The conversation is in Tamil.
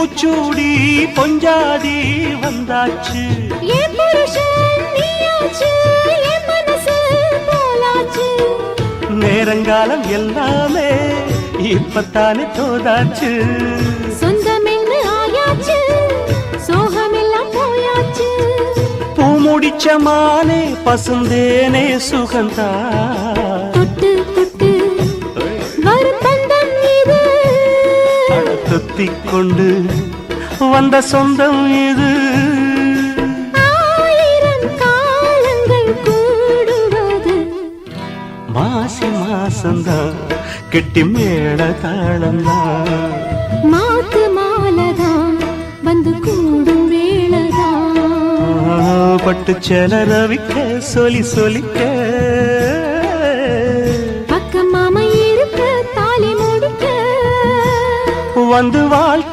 பூச்சூடி பொஞ்சாதி வந்தாச்சு என் புருஷன் நீயாச்சு என் மனசு போலாச்சு நேரங்காலம் எல்லாமே இப்பத்தானே தோதாச்சு சொந்தம் என்ன ஆயாச்சு சோகமெல்லாம் போயாச்சு பூ முடிச்ச மானே பசுந்தேனே சுகந்தா தொட்டு தொட்டு வரும் பந்தம் இது தொத்திக் கொண்டு வந்த சொந்தம் இது ஆயிரம் காலங்கள் கூடுவது மாசி மாசந்தான் கெட்டி மேட தாளந்தான் மாத்து மாலதான் வந்து கூடும் வேளதான் பட்டு செல ரவிக்க சொல்லி சொல்லிக்க பக்கம் மாமா இருக்க தாலி முடிக்க வந்து வாழ்த்து